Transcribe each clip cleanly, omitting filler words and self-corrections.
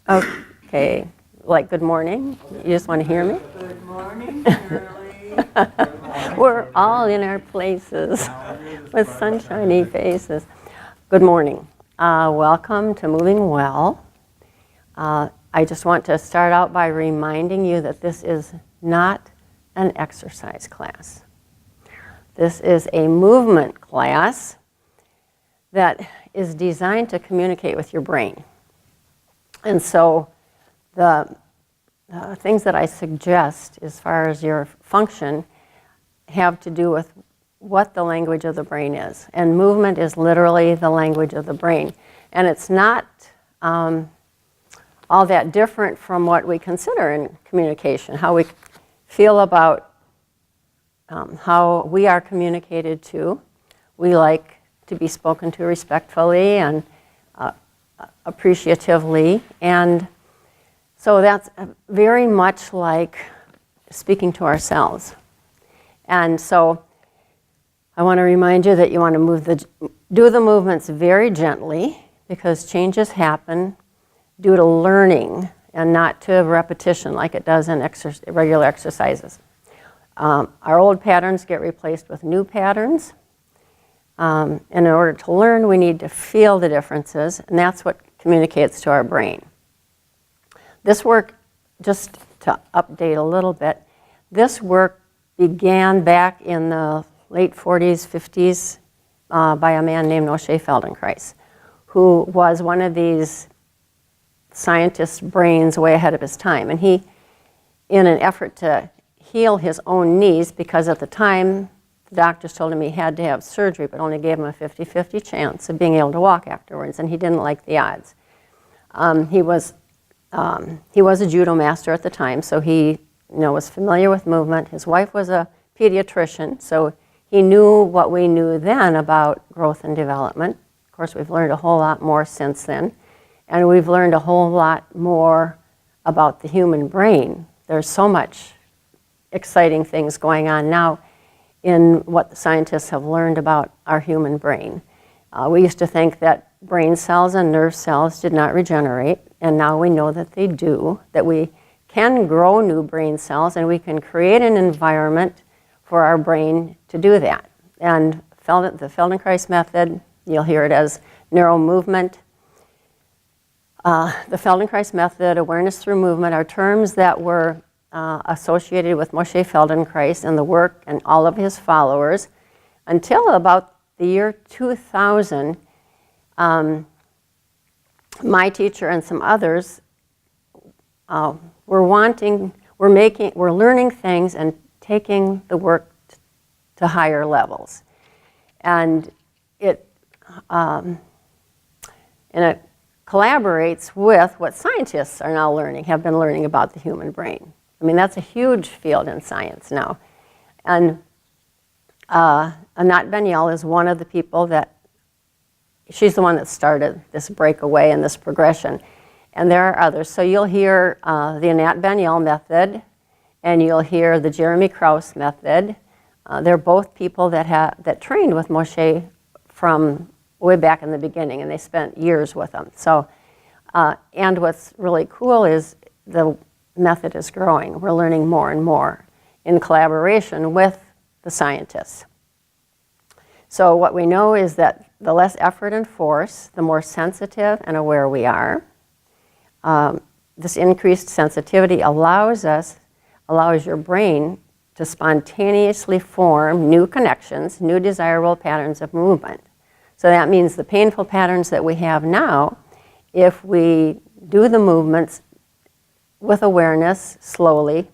Okay, like good morning. You just want to hear me? Good morning, Shirley. We're all in our places with sunshiny faces. Good morning. Welcome to Moving Well. I just want to start out by reminding you that this is not an exercise class. This is a movement class that is designed to communicate with your brain. And so the things that I suggest as far as your function have to do with what the language of the brain is. And movement is literally the language of the brain. And it's not all that different from what we consider in communication, how we feel about how we are communicated to. We like to be spoken to respectfully and appreciatively, and so that's very much like speaking to ourselves. And so I want to remind you that you want to do the movements very gently, because changes happen due to learning and not to repetition like it does in regular exercises. Our old patterns get replaced with new patterns. And in order to learn, we need to feel the differences, and that's what communicates to our brain. This work, just to update a little bit, this work began back in the late 40s, 50s by a man named Moshe Feldenkrais, who was one of these scientist brains way ahead of his time. And he, in an effort to heal his own knees, because at the time the doctors told him he had to have surgery, but only gave him a 50-50 chance of being able to walk afterwards, and he didn't like the odds. He was a judo master at the time, so he was familiar with movement. His wife was a pediatrician, so he knew what we knew then about growth and development. Of course, we've learned a whole lot more since then, and we've learned a whole lot more about the human brain. There's so much exciting things going on now in what the scientists have learned about our human brain. We used to think that brain cells and nerve cells did not regenerate, and now we know that they do, that we can grow new brain cells, and we can create an environment for our brain to do that. And the Feldenkrais method, you'll hear it as neuromovement. The Feldenkrais method, awareness through movement, are terms that were associated with Moshe Feldenkrais and the work and all of his followers until about the year 2000. My teacher and some others were learning things and taking the work to higher levels, and it collaborates with what scientists are now have been learning about the human brain. I mean, that's a huge field in science now. And Anat Ben-Yael is one of the people she's the one that started this breakaway and this progression. And there are others. So you'll hear the Anat Ben-Yael method, and you'll hear the Jeremy Krauss method. They're both people that trained with Moshe from way back in the beginning, and they spent years with him. So, and what's really cool is the method is growing. We're learning more and more in collaboration with the scientists. So what we know is that the less effort and force, the more sensitive and aware we are. This increased sensitivity allows your brain to spontaneously form new connections, new desirable patterns of movement. So that means the painful patterns that we have now, if we do the movements with awareness, slowly,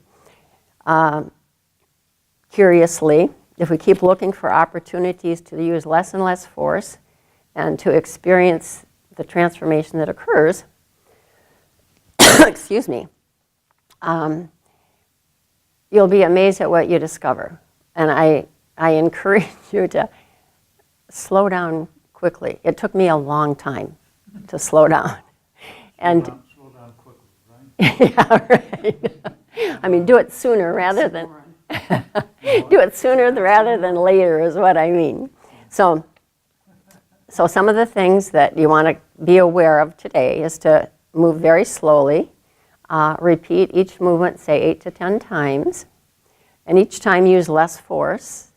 curiously, if we keep looking for opportunities to use less and less force and to experience the transformation that occurs, excuse me, you'll be amazed at what you discover. And I encourage you to slow down quickly. It took me a long time to slow down. And slow down quickly, right? yeah, right. I mean, do it sooner rather than later is what I mean. So some of the things that you want to be aware of today is to move very slowly. Repeat each movement, say 8 to 10 times. And each time use less force.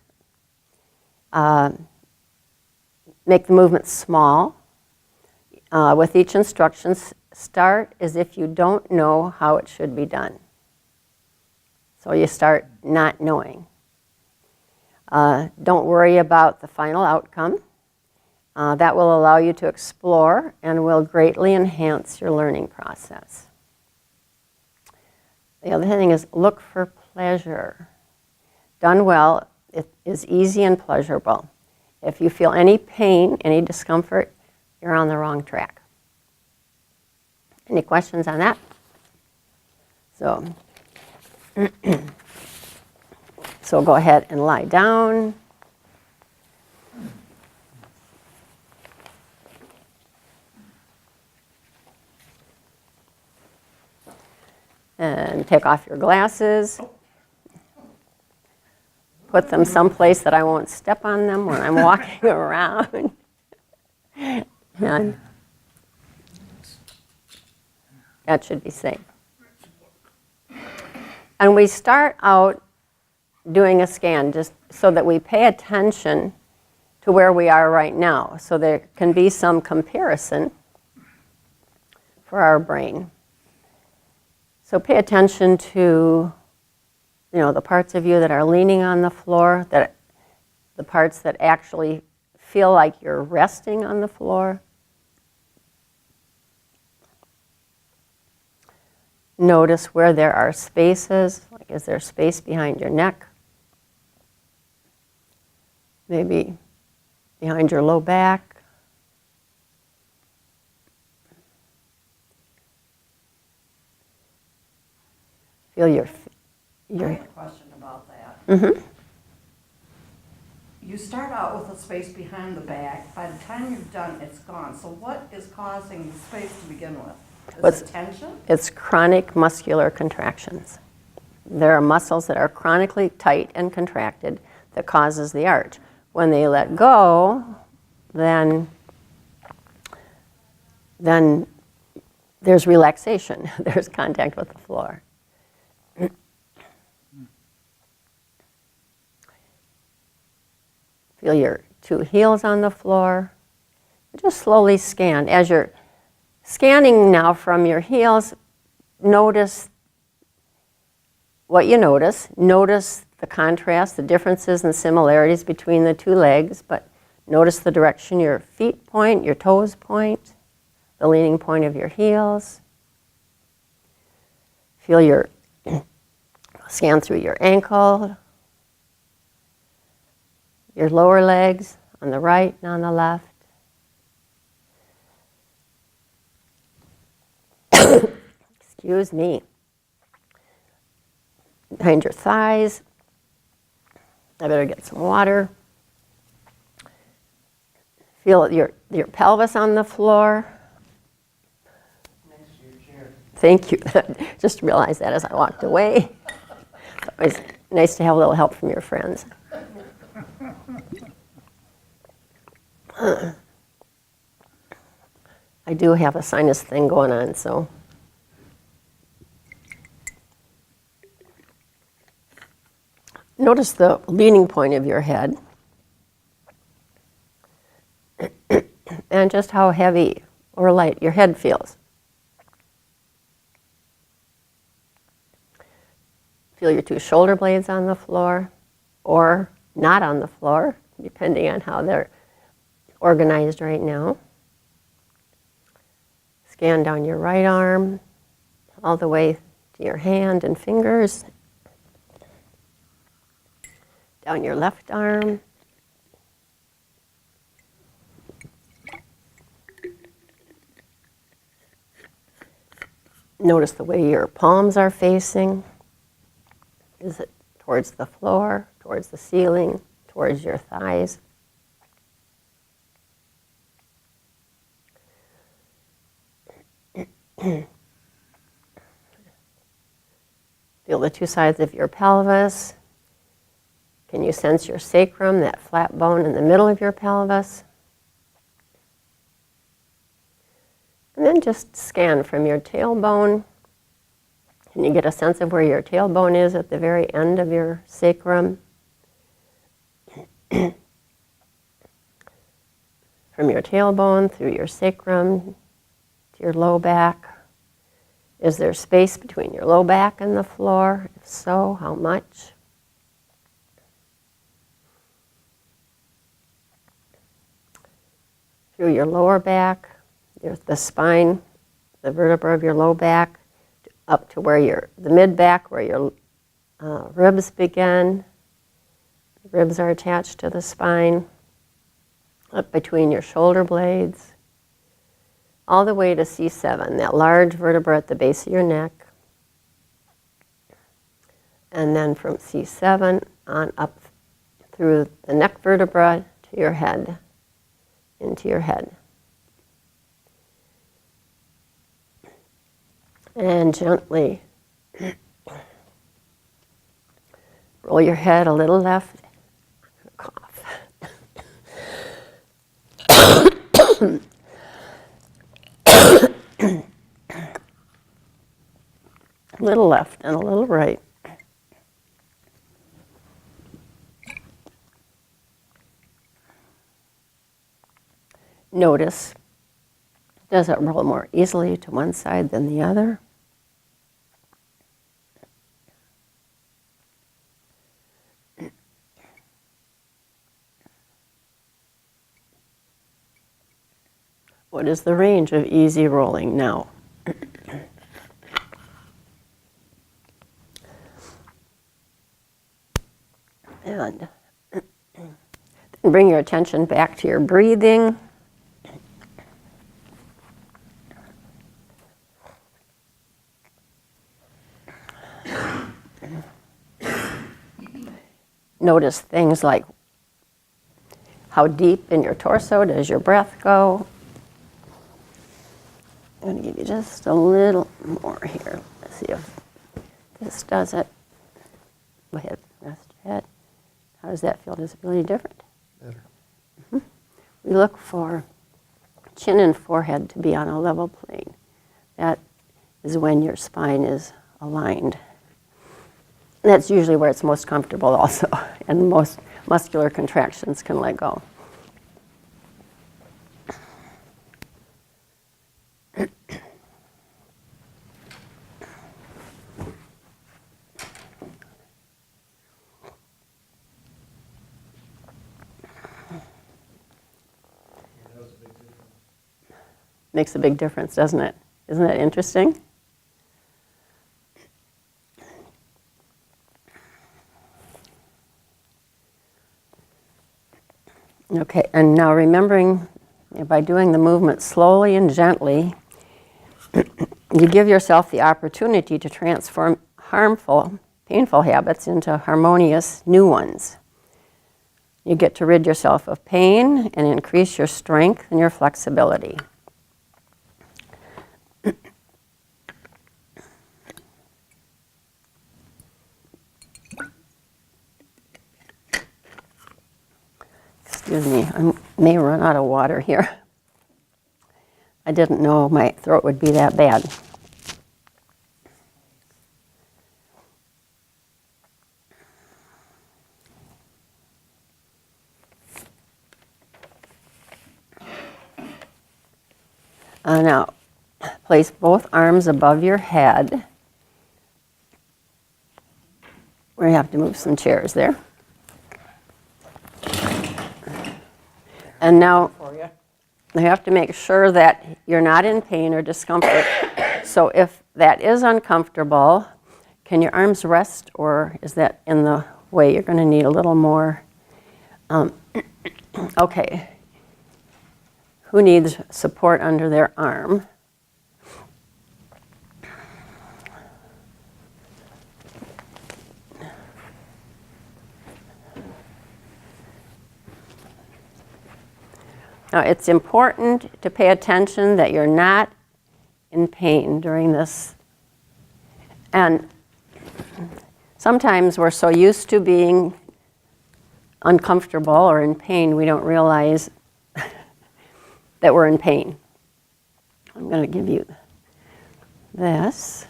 Make the movement small. With each instruction, start as if you don't know how it should be done. So you start not knowing. Don't worry about the final outcome. That will allow you to explore and will greatly enhance your learning process. The other thing is look for pleasure. Done well, it is easy and pleasurable. If you feel any pain, any discomfort, you're on the wrong track. Any questions on that? So, so go ahead and lie down. And take off your glasses. Put them someplace that I won't step on them when I'm walking around. And that should be safe. And we start out doing a scan just so that we pay attention to where we are right now. So there can be some comparison for our brain. So pay attention to, the parts of you that are leaning on the floor, the parts that actually feel like you're resting on the floor. Notice where there are spaces, like is there space behind your neck? Maybe behind your low back. Feel your I have a question about that. Mm-hmm. You start out with a space behind the back. By the time you're done, it's gone. So what is causing the space to begin with? Is it tension? It's chronic muscular contractions. There are muscles that are chronically tight and contracted that causes the arch. When they let go, then there's relaxation. There's contact with the floor. Feel your two heels on the floor. Just slowly scan. As you're scanning now from your heels, notice what you notice. Notice the contrast, the differences and similarities between the two legs, but notice the direction your feet point, your toes point, the leaning point of your heels. Feel your scan through your ankle, your lower legs on the right and on the left. Excuse me. Behind your thighs. I better get some water. Feel your pelvis on the floor. Next to your chair. Thank you. Just realized that as I walked away. It's always nice to have a little help from your friends. I do have a sinus thing going on, so. Notice the leaning point of your head. And just how heavy or light your head feels. Feel your two shoulder blades on the floor or not on the floor, depending on how they're organized right now. Scan down your right arm, all the way to your hand and fingers. Down your left arm. Notice the way your palms are facing. Is it towards the floor, towards the ceiling, towards your thighs? Feel the two sides of your pelvis. Can you sense your sacrum, that flat bone in the middle of your pelvis? And then just scan from your tailbone. Can you get a sense of where your tailbone is at the very end of your sacrum? From your tailbone through your sacrum to your low back. Is there space between your low back and the floor? If so, how much? Through your lower back, the spine, the vertebra of your low back, up to where the mid back, where your ribs begin. The ribs are attached to the spine, up between your shoulder blades, all the way to C7, that large vertebra at the base of your neck. And then from C7 on up through the neck vertebra to your head, into your head. And gently roll your head a little left. Cough. A little left and a little right. Notice, does it roll more easily to one side than the other? What is the range of easy rolling now? And then bring your attention back to your breathing. Notice things like how deep in your torso does your breath go. I'm going to give you just a little more here. Let's see if this does it. Go ahead, rest your head. How does that feel? Does it feel any different? Better. Mm-hmm. We look for chin and forehead to be on a level plane. That is when your spine is aligned. That's usually where it's most comfortable also, and most muscular contractions can let go. Makes a big difference, doesn't it? Isn't that interesting? Okay, and now remembering, by doing the movement slowly and gently, you give yourself the opportunity to transform harmful, painful habits into harmonious new ones. You get to rid yourself of pain and increase your strength and your flexibility. Excuse me, I may run out of water here. I didn't know my throat would be that bad. Now, place both arms above your head. We're going to have to move some chairs there. And now, you have to make sure that you're not in pain or discomfort. So if that is uncomfortable, can your arms rest, or is that in the way? You're going to need a little more. Okay. Who needs support under their arm? Now, it's important to pay attention that you're not in pain during this. And sometimes we're so used to being uncomfortable or in pain, we don't realize that we're in pain. I'm going to give you this.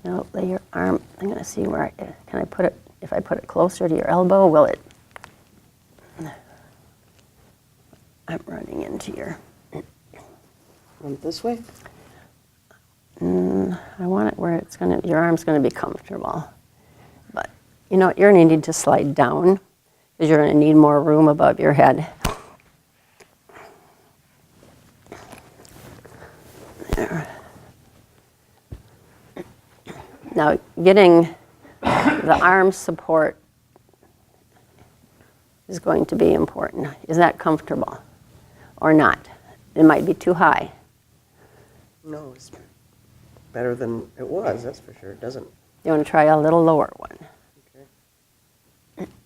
Now lay your arm. I'm going to see where can I put it. If I put it closer to your elbow, will it? I'm running into your. Run it this way? I want it where it's going to. Your arm's going to be comfortable. But you know, you're going to need to slide down because you're going to need more room above your head. There. Now, getting the arm support is going to be important. Is that comfortable or not? It might be too high. No, it's better than it was, that's for sure. It doesn't. You want to try a little lower one.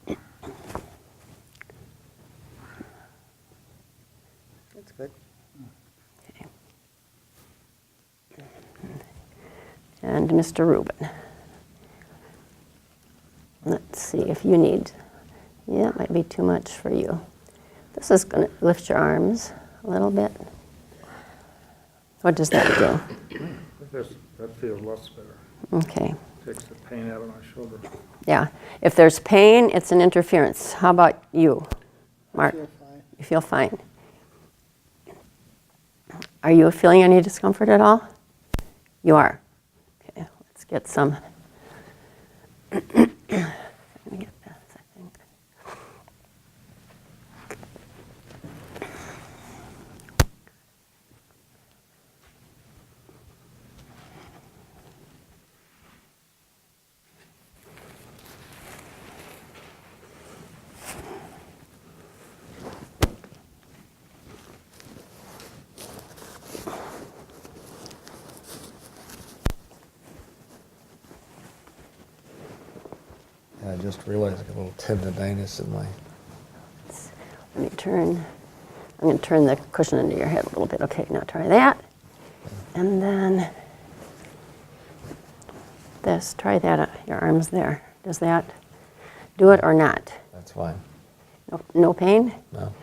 Okay. That's good. Okay. And Mr. Rubin. Let's see if you need, yeah, it might be too much for you. This is going to lift your arms a little bit. What does that do? That feels lots better. Okay. Takes the pain out of my shoulder. Yeah. If there's pain, it's an interference. How about you, Mark? feel fine. You feel fine. Are you feeling any discomfort at all? You are. Okay. Let's get some. Let me get this, I think. I just realized I got a little tendonitis in my. Let me turn. I'm going to turn the cushion into your head a little bit. Okay, now try that. And then this. Try that. Your arm's there. Does that do it or not? That's fine. No pain? No.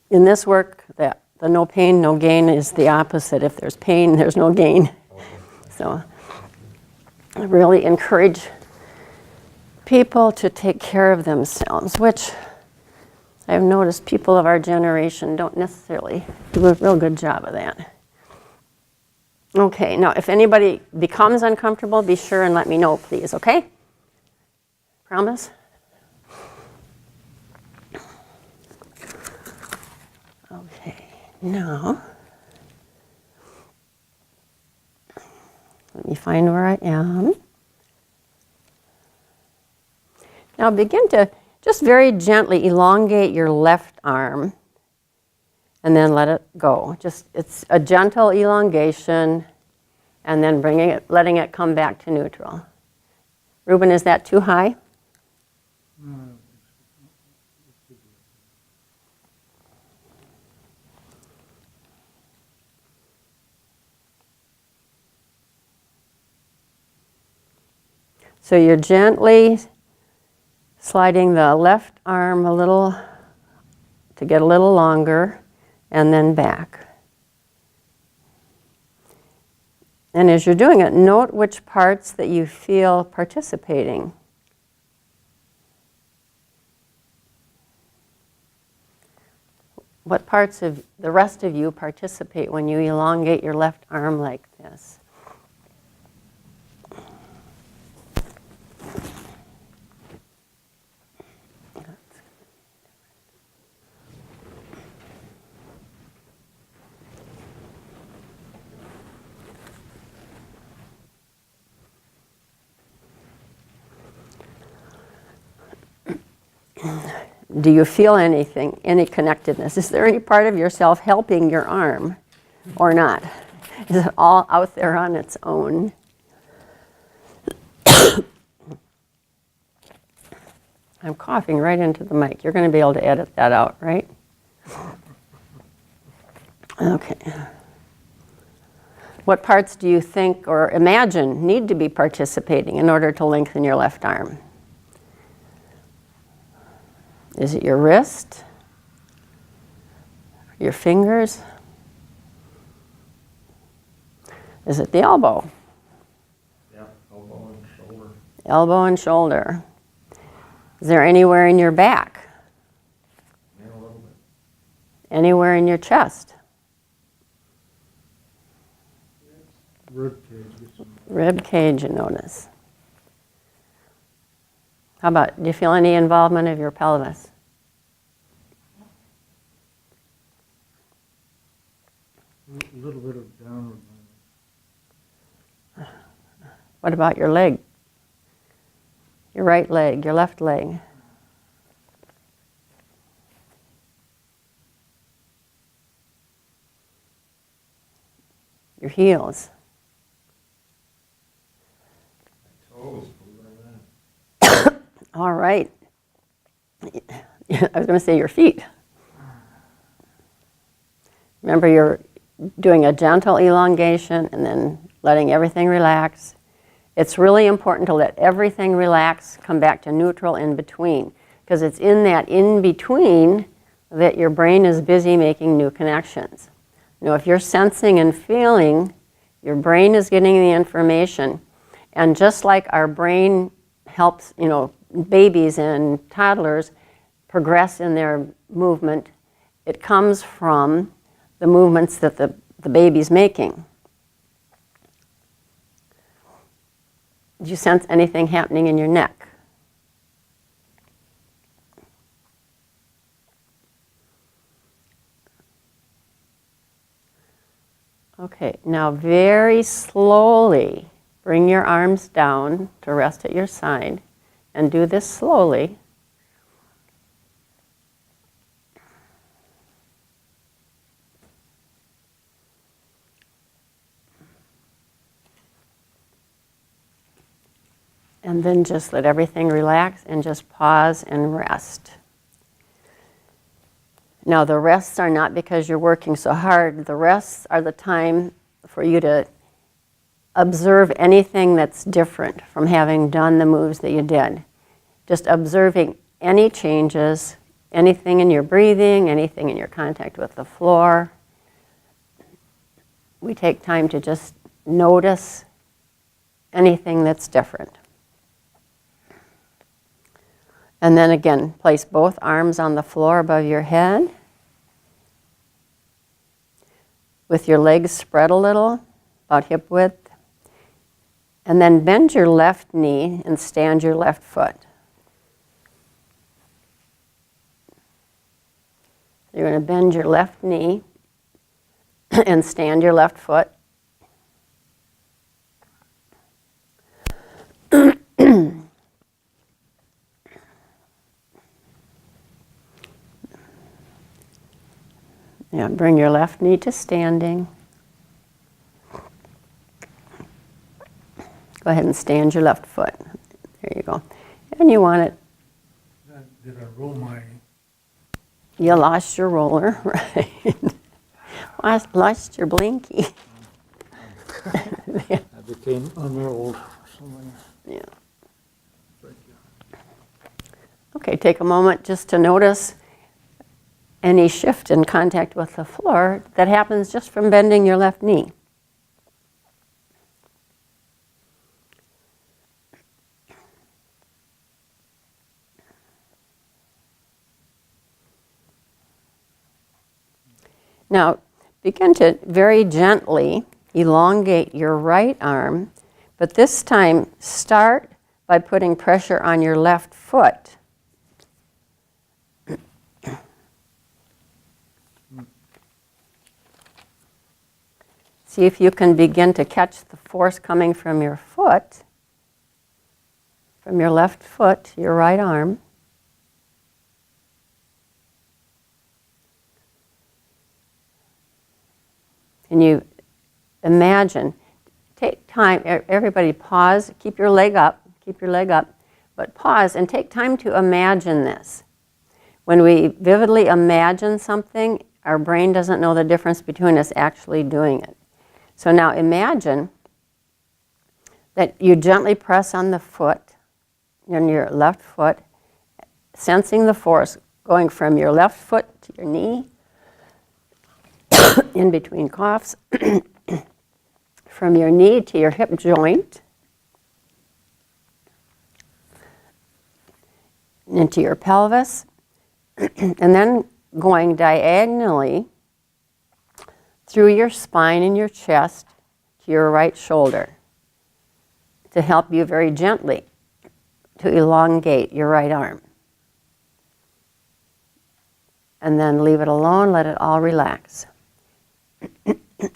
In this work, the no pain, no gain is the opposite. If there's pain, there's no gain. So I really encourage people to take care of themselves, which I've noticed people of our generation don't necessarily do a real good job of that. Okay, now if anybody becomes uncomfortable, be sure and let me know, please, okay? Promise? Okay, now, let me find where I am. Now begin to just very gently elongate your left arm and then let it go. Just, it's a gentle elongation and then letting it come back to neutral. Ruben, is that too high? So you're gently sliding the left arm a little to get a little longer and then back. And as you're doing it, note which parts that you feel participating. What parts of the rest of you participate when you elongate your left arm like this? Do you feel anything, any connectedness? Is there any part of yourself helping your arm or not? Is it all out there on its own? I'm coughing right into the mic. You're going to be able to edit that out, right? Okay. What parts do you think or imagine need to be participating in order to lengthen your left arm? Is it your wrist? Your fingers? Is it the elbow? Yeah, elbow and shoulder. Elbow and shoulder. Is there anywhere in your back? Yeah, a little bit. Anywhere in your chest? Rib cage gets some. Rib cage, you notice. How about, do you feel any involvement of your pelvis? A little bit of downward movement. What about your leg? Your right leg, your left leg? Your heels? Toes, believe it or not. All right. I was going to say your feet. Remember, you're doing a gentle elongation and then letting everything relax. It's really important to let everything relax, come back to neutral in between, because it's in that in between that your brain is busy making new connections. You know, if you're sensing and feeling, your brain is getting the information. And just like our brain helps, you know, babies and toddlers progress in their movement, it comes from the movements that the baby's making. Do you sense anything happening in your neck? Okay, now very slowly bring your arms down to rest at your side, and do this slowly. And then just let everything relax and just pause and rest. Now, the rests are not because you're working so hard. The rests are the time for you to observe anything that's different from having done the moves that you did. Just observing any changes, anything in your breathing, anything in your contact with the floor. We take time to just notice anything that's different. And then again, place both arms on the floor above your head, with your legs spread a little, about hip width. And then bend your left knee and stand your left foot. You're going to bend your left knee and stand your left foot. Yeah, bring your left knee to standing. Go ahead and stand your left foot. There you go. And you want it. Did I roll my? You lost your roller, right? Lost your blinky. I became unrolled or something. Yeah. Thank you. Okay, take a moment just to notice any shift in contact with the floor that happens just from bending your left knee. Now, begin to very gently elongate your right arm, but this time start by putting pressure on your left foot. See if you can begin to catch the force coming from your foot, from your left foot, your right arm. And you imagine, take time, everybody pause, keep your leg up, but pause and take time to imagine this. When we vividly imagine something, our brain doesn't know the difference between us actually doing it. So now imagine that you gently press on the foot, on your left foot, sensing the force going from your left foot to your knee, in between coughs, from your knee to your hip joint, into your pelvis, and then going diagonally through your spine and your chest to your right shoulder to help you very gently to elongate your right arm. And then leave it alone, let it all relax.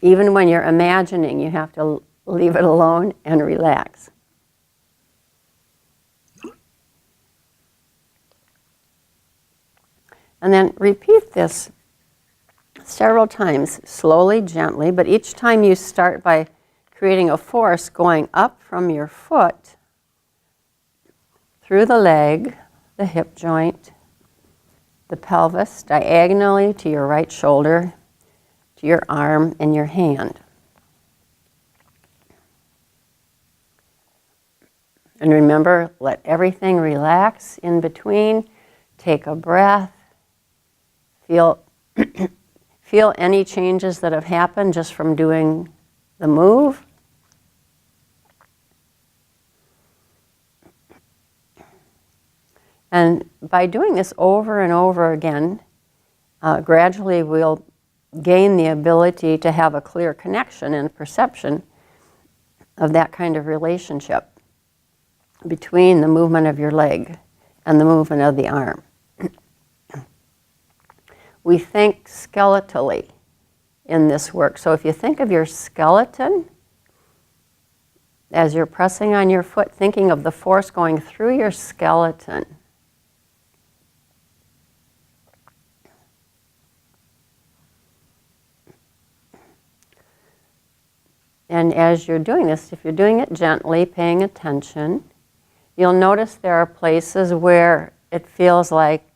Even when you're imagining, you have to leave it alone and relax. And then repeat this several times, slowly, gently, but each time you start by creating a force going up from your foot, through the leg, the hip joint, the pelvis, diagonally to your right shoulder, to your arm and your hand. And remember, let everything relax in between. Take a breath. Feel any changes that have happened just from doing the move. And by doing this over and over again, gradually we'll gain the ability to have a clear connection and perception of that kind of relationship between the movement of your leg and the movement of the arm. We think skeletally in this work. So if you think of your skeleton as you're pressing on your foot, thinking of the force going through your skeleton. And as you're doing this, if you're doing it gently, paying attention, you'll notice there are places where it feels like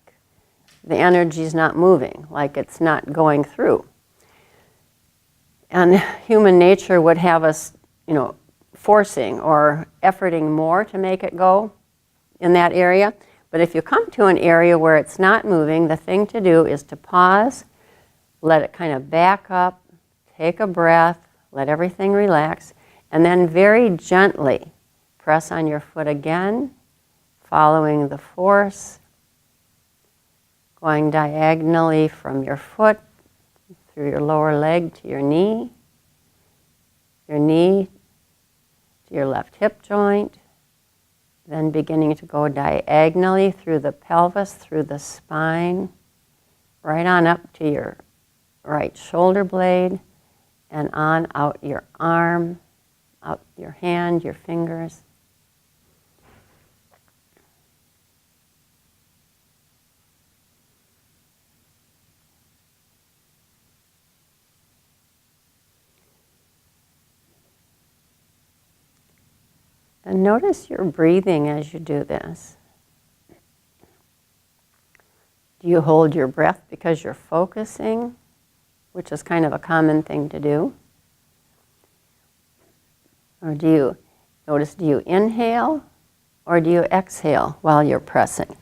the energy is not moving, like it's not going through. And human nature would have us, forcing or efforting more to make it go in that area. But if you come to an area where it's not moving, the thing to do is to pause, let it kind of back up, take a breath, let everything relax, and then very gently press on your foot again, following the force, going diagonally from your foot through your lower leg to your knee to your left hip joint, then beginning to go diagonally through the pelvis, through the spine, right on up to your right shoulder blade, and on out your arm, out your hand, your fingers. And notice your breathing as you do this. Do you hold your breath because you're focusing, which is kind of a common thing to do? Or do you inhale or do you exhale while you're pressing?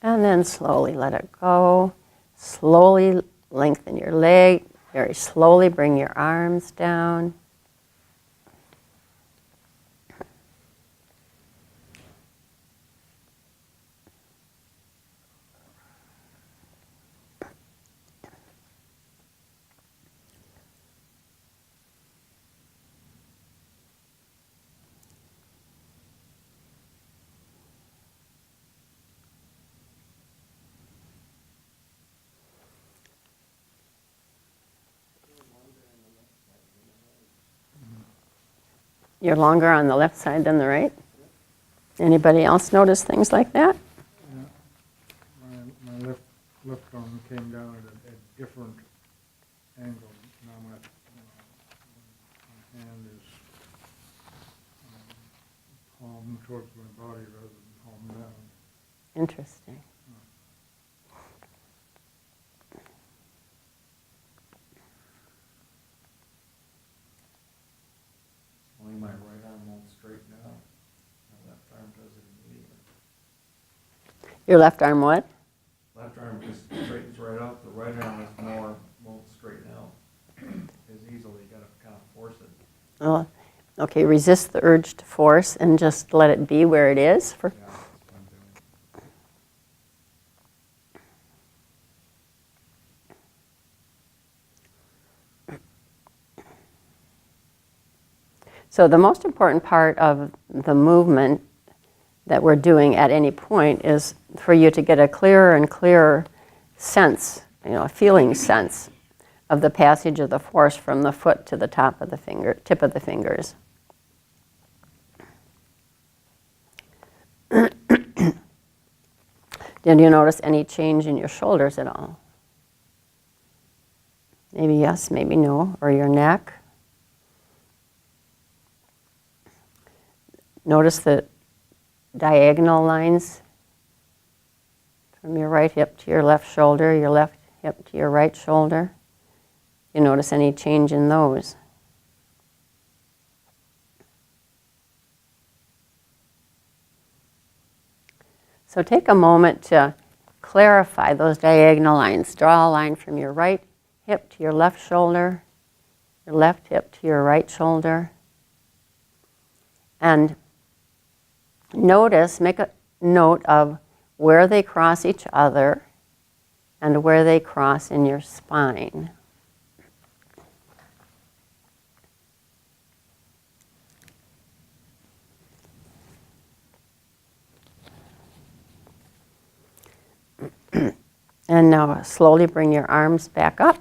And then slowly let it go. Slowly lengthen your leg. Very slowly bring your arms down. You're longer on the left side than the right? Anybody else notice things like that? My left arm came down at a different angle. Now my hand is home towards my body rather than home down. Interesting. Only my right arm won't straighten out. My left arm does it immediately. Your left arm what? Left arm just straightens right out, the right arm is more, won't straighten out as easily, you gotta kind of force it. Oh, okay, resist the urge to force and just let it be where it is. Yeah, that's what I'm doing. So the most important part of the movement that we're doing at any point is for you to get a clearer and clearer sense, a feeling sense of the passage of the force from the foot to the top of the finger, tip of the fingers. Did you notice any change in your shoulders at all? Maybe yes, maybe no. Or your neck? Notice the diagonal lines from your right hip to your left shoulder, your left hip to your right shoulder. You notice any change in those? So take a moment to clarify those diagonal lines. Draw a line from your right hip to your left shoulder, your left hip to your right shoulder. And notice, make a note of where they cross each other and where they cross in your spine. And now slowly bring your arms back up.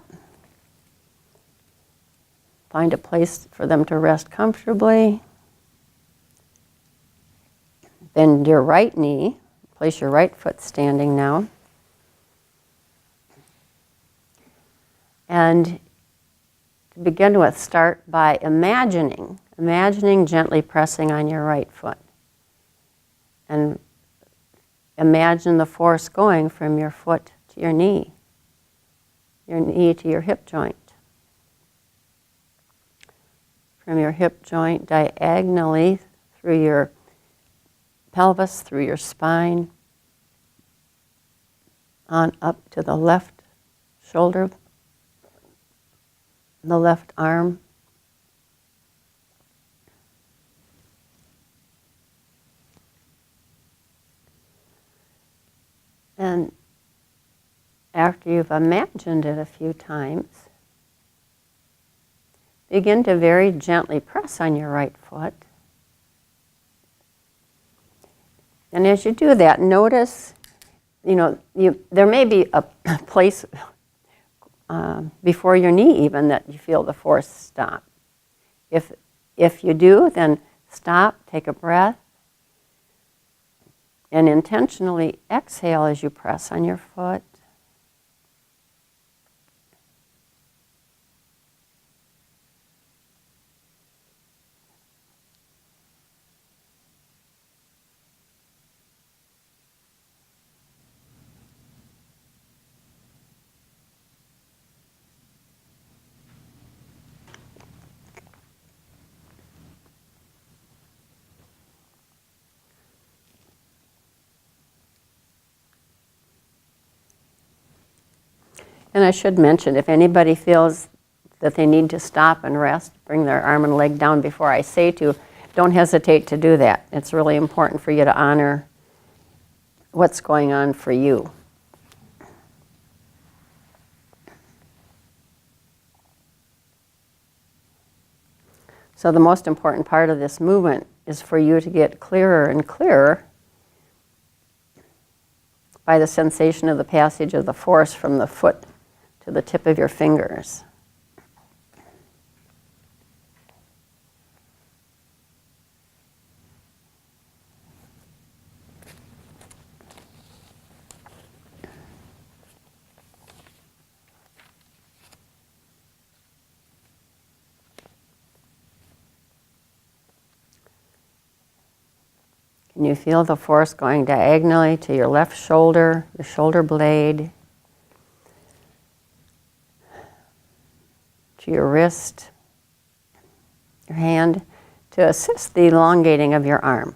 Find a place for them to rest comfortably. Bend your right knee. Place your right foot standing now. And to begin with, start by imagining gently pressing on your right foot. And imagine the force going from your foot to your knee to your hip joint. From your hip joint diagonally through your pelvis, through your spine, on up to the left shoulder, the left arm. And after you've imagined it a few times, begin to very gently press on your right foot. And as you do that, notice, there may be a place before your knee even that you feel the force stop. If you do, then stop, take a breath, and intentionally exhale as you press on your foot. And I should mention, if anybody feels that they need to stop and rest, bring their arm and leg down before I say to, don't hesitate to do that. It's really important for you to honor what's going on for you. So the most important part of this movement is for you to get clearer and clearer by the sensation of the passage of the force from the foot to the tip of your fingers. And you feel the force going diagonally to your left shoulder, your shoulder blade, to your wrist, your hand, to assist the elongating of your arm.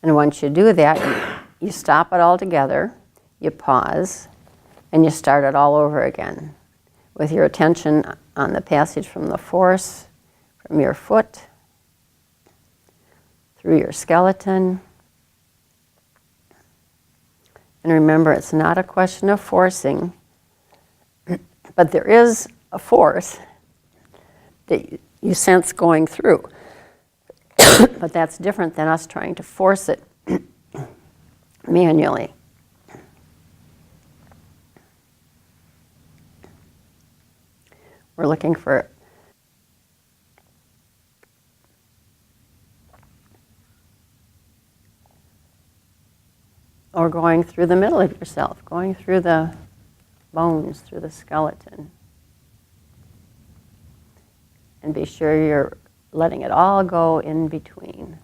And once you do that, you stop it all together, you pause, and you start it all over again with your attention on the passage from the force, from your foot, through your skeleton. And remember, it's not a question of forcing, but there is a force that you sense going through. But that's different than us trying to force it manually. We're looking for or going through the middle of yourself, going through the bones, through the skeleton. And be sure you're letting it all go in between.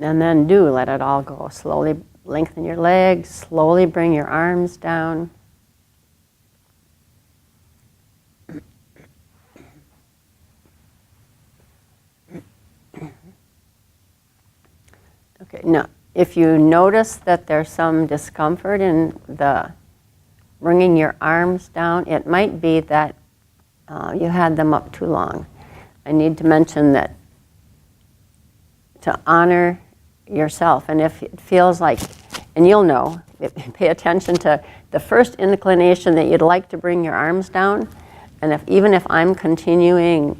And then do let it all go. Slowly lengthen your legs, slowly bring your arms down. Okay, now, if you notice that there's some discomfort in the bringing your arms down, it might be that you had them up too long. I need to mention that to honor yourself, and if it feels like, and you'll know, pay attention to the first inclination that you'd like to bring your arms down, and even if I'm continuing,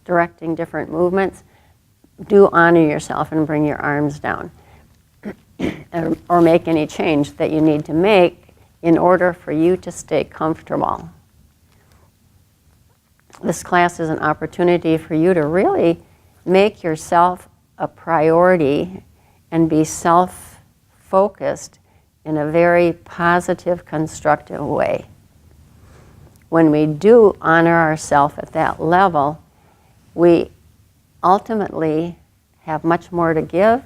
directing different movements, do honor yourself and bring your arms down, or make any change that you need to make in order for you to stay comfortable. This class is an opportunity for you to really make yourself a priority and be self-focused in a very positive, constructive way. When we do honor ourselves at that level, we ultimately have much more to give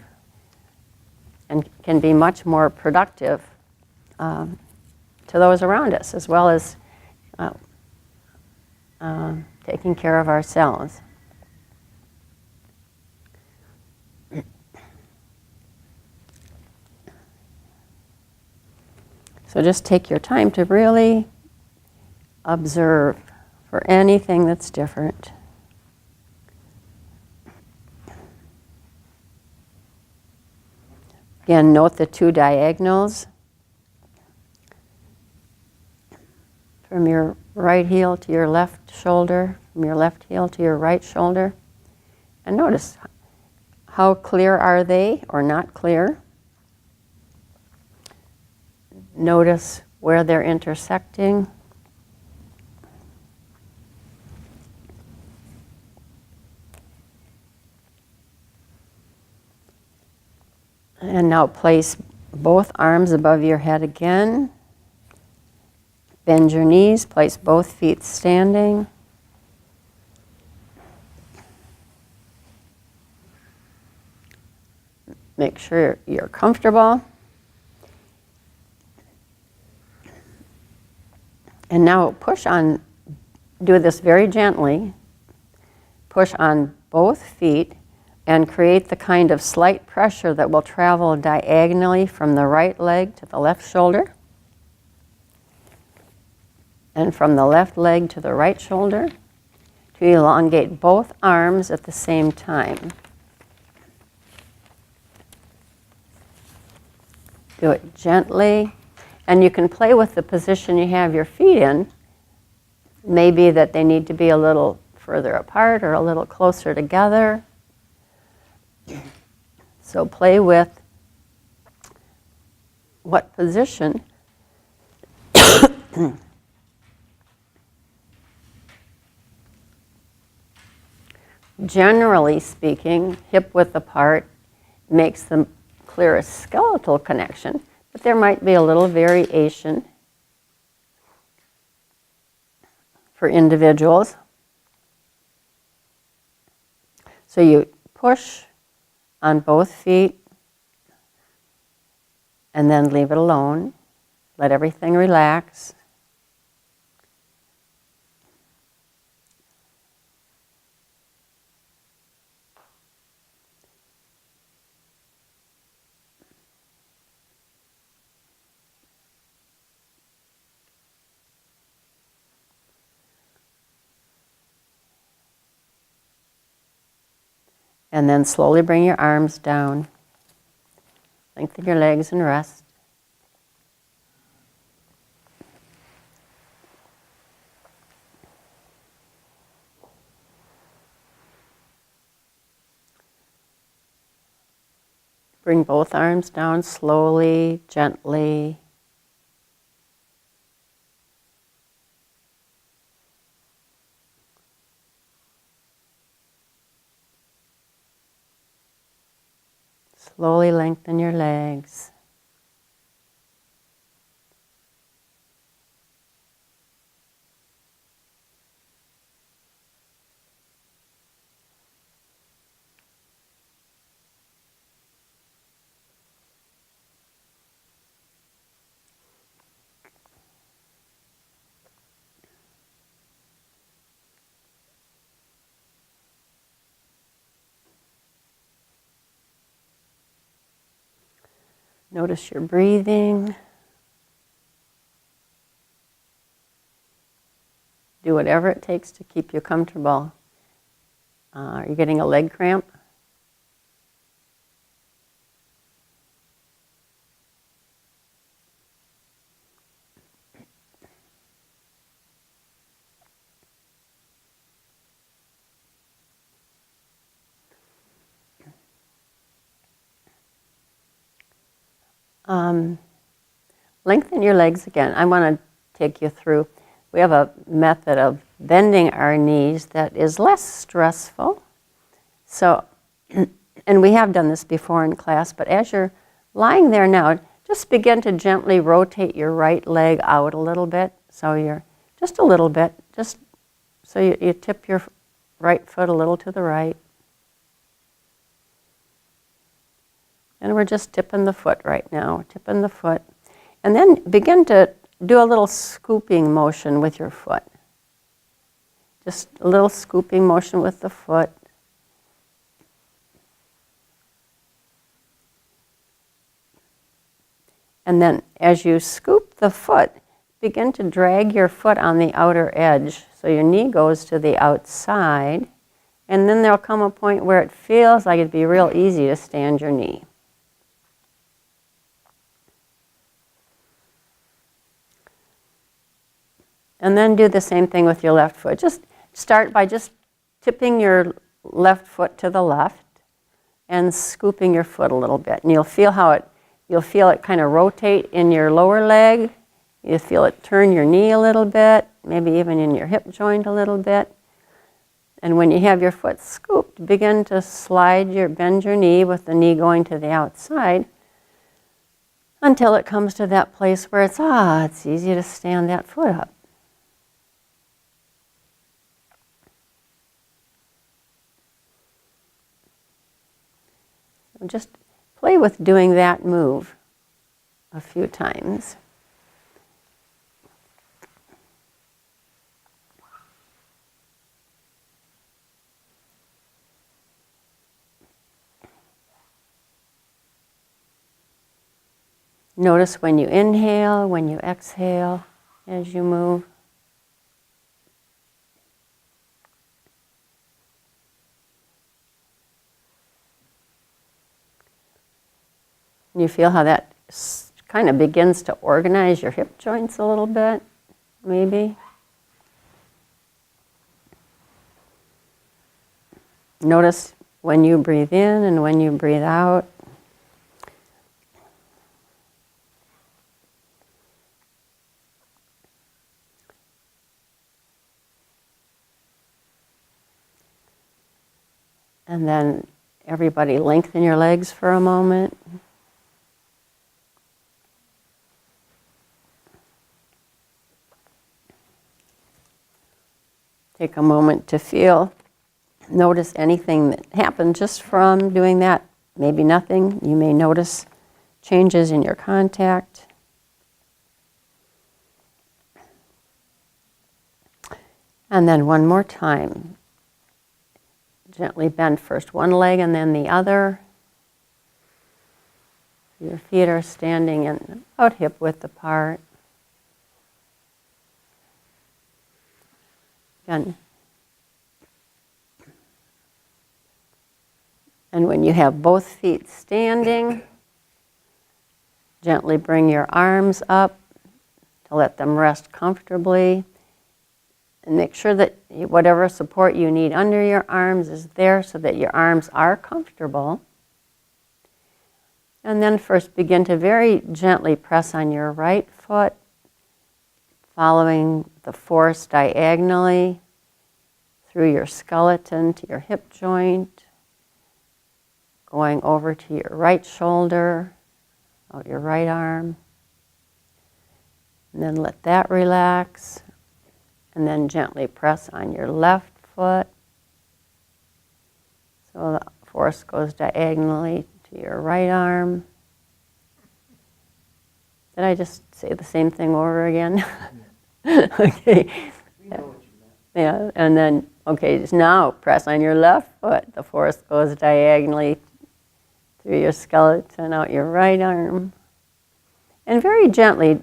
and can be much more productive to those around us, as well as taking care of ourselves. So just take your time to really observe for anything that's different. Again, note the two diagonals from your right heel to your left shoulder, from your left heel to your right shoulder. And notice how clear are they or not clear. Notice where they're intersecting. And now place both arms above your head again. Bend your knees, place both feet standing. Make sure you're comfortable. And now push on, do this very gently. Push on both feet and create the kind of slight pressure that will travel diagonally from the right leg to the left shoulder, and from the left leg to the right shoulder, to elongate both arms at the same time. Do it gently, and you can play with the position you have your feet in. Maybe that they need to be a little further apart or a little closer together. So play with what position generally speaking, hip width apart makes the clearest skeletal connection, but there might be a little variation for individuals. So you push on both feet and then leave it alone. Let everything relax. And then slowly bring your arms down. Lengthen your legs and rest. Bring both arms down slowly, gently. Slowly lengthen your legs. Notice your breathing. Do whatever it takes to keep you comfortable. Are you getting a leg cramp? Lengthen your legs again. I want to take you through. We have a method of bending our knees that is less stressful. So, and we have done this before in class, but as you're lying there now, just begin to gently rotate your right leg out a little bit. So you're just a little bit, just so you tip your right foot a little to the right. And we're just tipping the foot right now, tipping the foot. And then begin to do a little scooping motion with your foot. Just a little scooping motion with the foot. And then as you scoop the foot, begin to drag your foot on the outer edge. So your knee goes to the outside. And then there'll come a point where it feels like it'd be real easy to stand your knee. And then do the same thing with your left foot. Just start by just tipping your left foot to the left and scooping your foot a little bit. And you'll feel it kind of rotate in your lower leg. You'll feel it turn your knee a little bit, maybe even in your hip joint a little bit. And when you have your foot scooped, begin to bend your knee with the knee going to the outside until it comes to that place where it's easy to stand that foot up. Just play with doing that move a few times. Notice when you inhale, when you exhale as you move. You feel how that kind of begins to organize your hip joints a little bit, maybe. Notice when you breathe in and when you breathe out. And then everybody lengthen your legs for a moment. Take a moment to feel, notice anything that happened just from doing that. Maybe nothing. You may notice changes in your contact. And then one more time. Gently bend first one leg and then the other. Your feet are standing in about hip width apart. Again. And when you have both feet standing, gently bring your arms up to let them rest comfortably. And make sure that whatever support you need under your arms is there so that your arms are comfortable. And then first begin to very gently press on your right foot, following the force diagonally through your skeleton to your hip joint, going over to your right shoulder, out your right arm. And then let that relax. And then gently press on your left foot. So the force goes diagonally to your right arm. Did I just say the same thing over again? Okay. We know what you meant. Yeah, and then, okay, just now press on your left foot. The force goes diagonally through your skeleton, out your right arm. And very gently,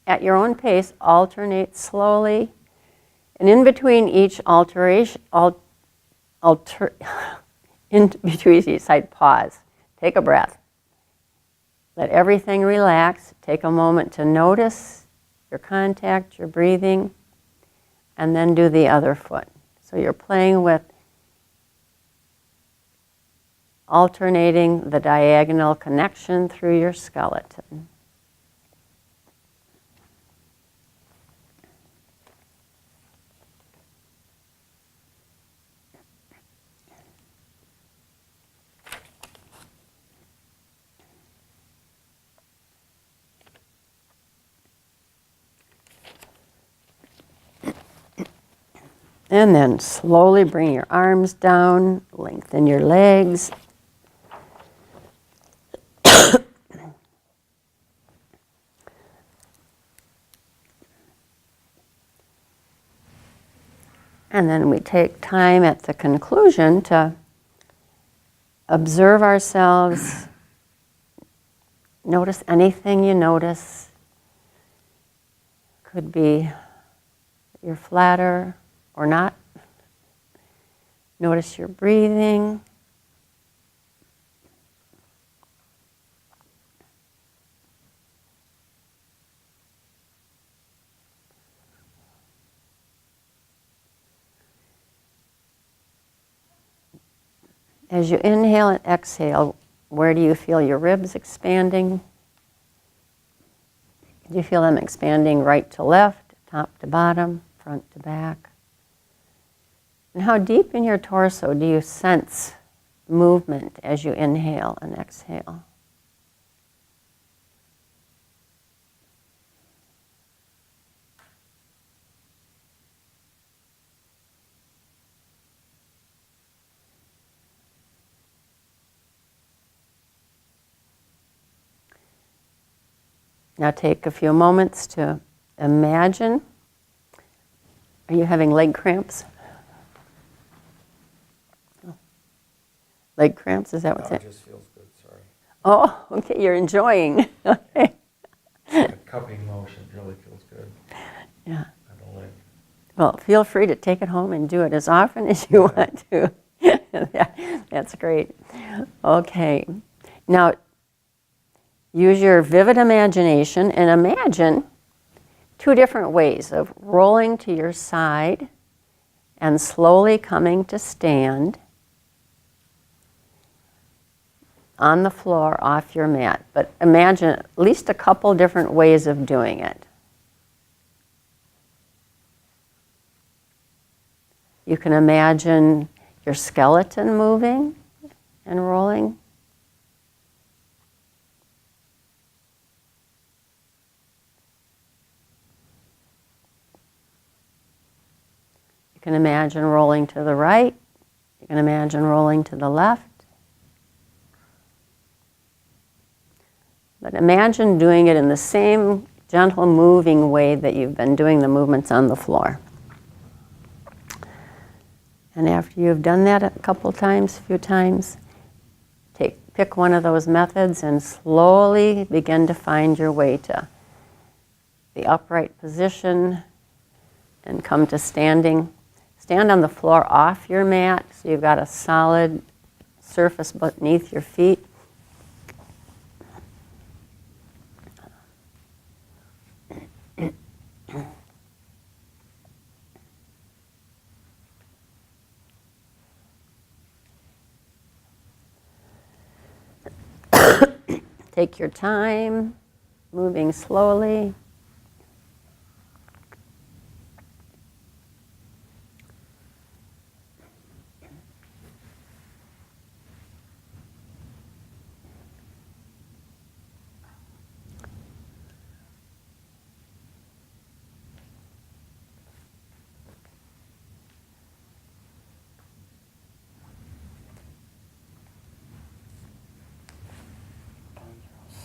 at your own pace, alternate slowly. And in between each in between each side, pause. Take a breath. Let everything relax. Take a moment to notice your contact, your breathing, and then do the other foot. So you're playing with alternating the diagonal connection through your skeleton. And then slowly bring your arms down, lengthen your legs. And then we take time at the conclusion to observe ourselves. Notice anything you notice. Could be you're flatter or not. Notice your breathing. As you inhale and exhale, where do you feel your ribs expanding? Do you feel them expanding right to left, top to bottom, front to back? And how deep in your torso do you sense movement as you inhale and exhale? Now take a few moments to imagine. Are you having leg cramps? Leg cramps, is that what's No, it? it just feels good, sorry. Oh, okay, you're enjoying. Okay. The cupping motion really feels good Yeah. on the leg. Well, feel free to take it home and do it as often as you want to. That's great. Okay. Now, use your vivid imagination and imagine two different ways of rolling to your side and slowly coming to stand on the floor off your mat. But imagine at least a couple different ways of doing it. You can imagine your skeleton moving and rolling. You can imagine rolling to the right. You can imagine rolling to the left. But imagine doing it in the same gentle moving way that you've been doing the movements on the floor. And after you've done that a few times, pick one of those methods and slowly begin to find your way to the upright position and come to standing. Stand on the floor off your mat so you've got a solid surface beneath your feet. Take your time, moving slowly.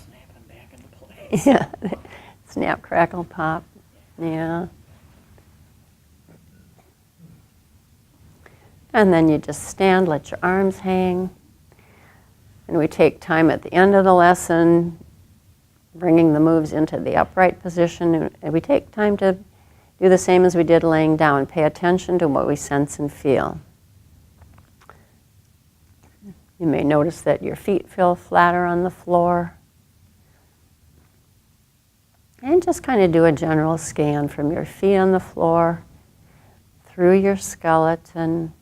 Snapping back into place. Yeah, snap, crackle, pop. Yeah. And then you just stand, let your arms hang. And we take time at the end of the lesson, bringing the moves into the upright position. And we take time to do the same as we did laying down. Pay attention to what we sense and feel. You may notice that your feet feel flatter on the floor. And just kind of do a general scan from your feet on the floor, through your skeleton,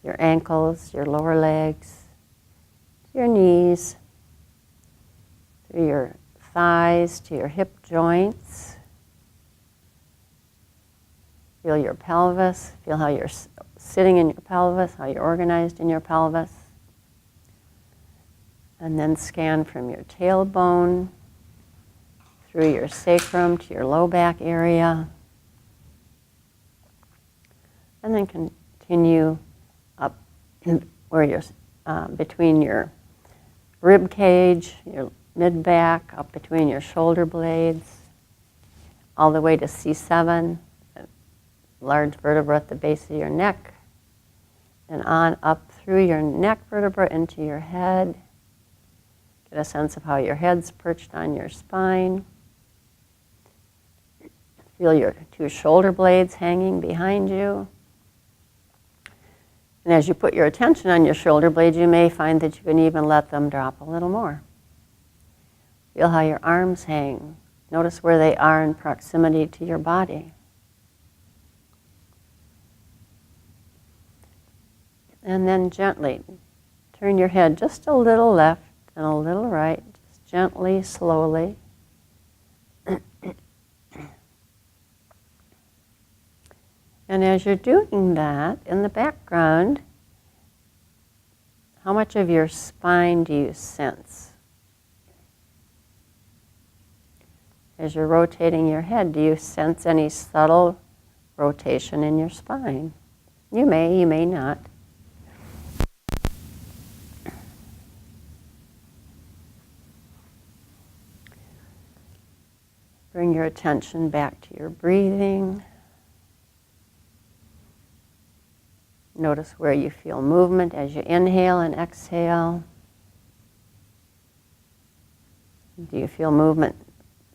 your ankles, your lower legs, your knees, through your thighs to your hip joints. Feel your pelvis, feel how you're sitting in your pelvis, how you're organized in your pelvis. And then scan from your tailbone, through your sacrum to your low back area. And then continue up where you're between your rib cage, your mid back, up between your shoulder blades, all the way to C7, a large vertebra at the base of your neck, and on up through your neck vertebra into your head. Get a sense of how your head's perched on your spine. Feel your two shoulder blades hanging behind you. And as you put your attention on your shoulder blades, you may find that you can even let them drop a little more. Feel how your arms hang. Notice where they are in proximity to your body. And then gently turn your head just a little left and a little right, just gently, slowly. And as you're doing that, in the background, how much of your spine do you sense? As you're rotating your head, do you sense any subtle rotation in your spine? You may not. Bring your attention back to your breathing. Notice where you feel movement as you inhale and exhale. Do you feel movement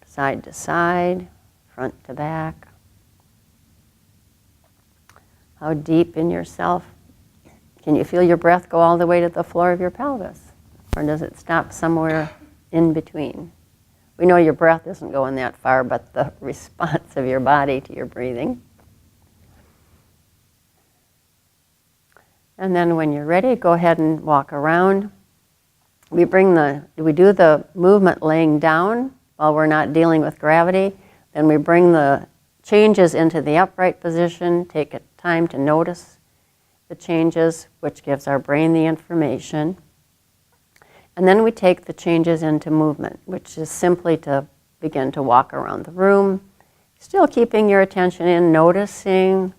side to side, front to back? How deep in yourself? Can you feel your breath go all the way to the floor of your pelvis? Or does it stop somewhere in between? We know your breath isn't going that far, but the response of your body to your breathing. And then when you're ready, go ahead and walk around. We do the movement laying down while we're not dealing with gravity. Then we bring the changes into the upright position, take time to notice the changes, which gives our brain the information. And then we take the changes into movement, which is simply to begin to walk around the room, still keeping your attention in, noticing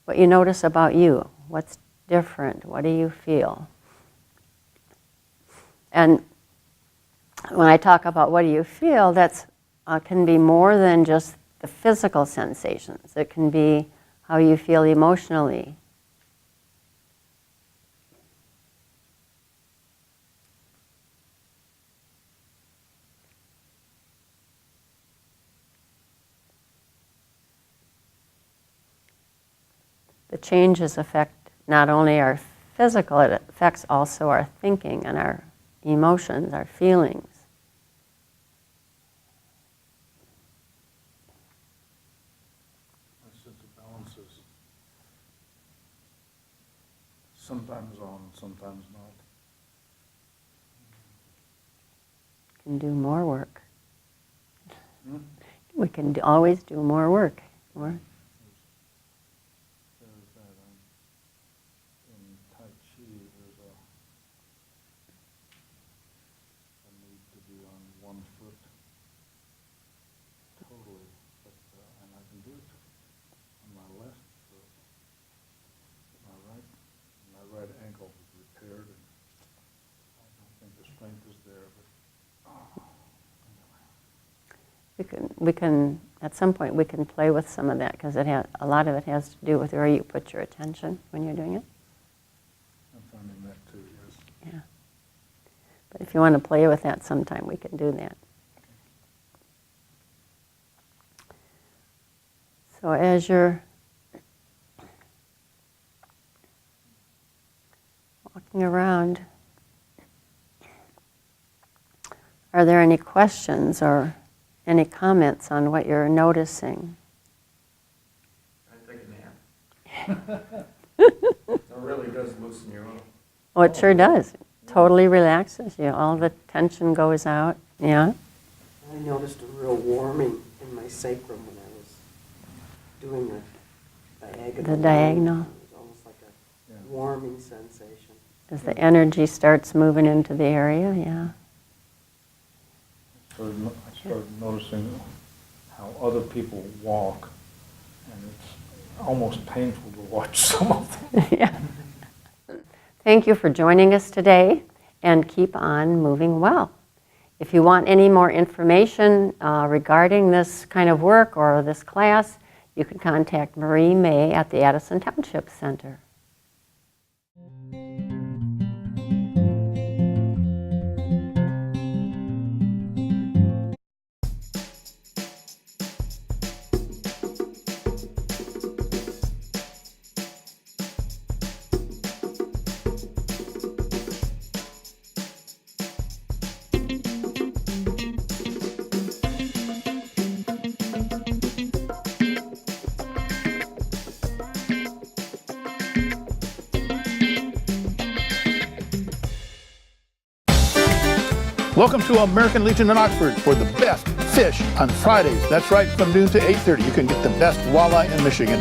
what you notice about you. What's different? What do you feel? And when I talk about what do you feel, that's can be more than just the physical sensations. It can be how you feel emotionally. The changes affect not only our physical, it affects also our thinking and our emotions, our feelings. My sense of balance is sometimes on, sometimes not. Can do more work. Hmm? We can always do more work. More. There's that, in Tai Chi, there's a need to be on one foot totally, but, and I can do it on my left foot. My right ankle was repaired, and I don't think the strength is there, but, We can at some point we can play with some of that because a lot of it has to do with where you put your attention when you're doing it. I'm finding that too, yes. Yeah. But if you want to play with that sometime, we can do that. So as you're walking around, are there any questions or any comments on what you're noticing? I take a nap. It really does loosen you up. Oh, it sure does. Totally relaxes you. All the tension goes out. Yeah. I noticed a real warming in my sacrum when I was doing the diagonal. The diagonal. It was almost like a warming sensation. As the energy starts moving into the area, yeah. I started noticing how other people walk, and it's almost painful to watch some of them. Yeah. Thank you for joining us today, and keep on moving well. If you want any more information regarding this kind of work or this class, you can contact Marie May at the Addison Township Center. Welcome to American Legion in Oxford for the best fish on Fridays. That's right, from noon to 8:30. You can get the best walleye in Michigan.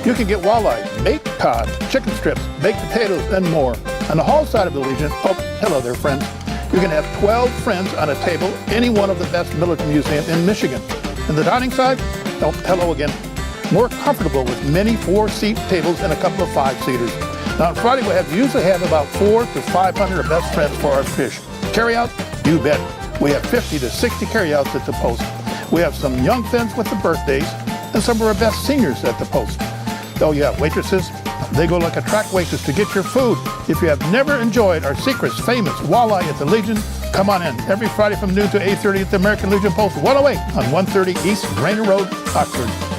You can get walleye, baked cod, chicken strips, baked potatoes, and more. On the hall side of the Legion, oh, hello there, friends. You can have 12 friends on a table, any one of the best military museums in Michigan. And the dining side, oh, hello again. More comfortable with many 4-seat tables and a couple of 5-seaters. Now on Friday, we usually have about 400 to 500 of best friends for our fish. Carry out? You bet. We have 50 to 60 carryouts at the post. We have some young friends with the birthdays and some of our best seniors at the post. Oh yeah, waitresses, they go like a track waitress to get your food. If you have never enjoyed our secret's famous walleye at the Legion, come on in every Friday from noon to 8:30 at the American Legion Post 108 on 130 East Rainer Road, Oxford.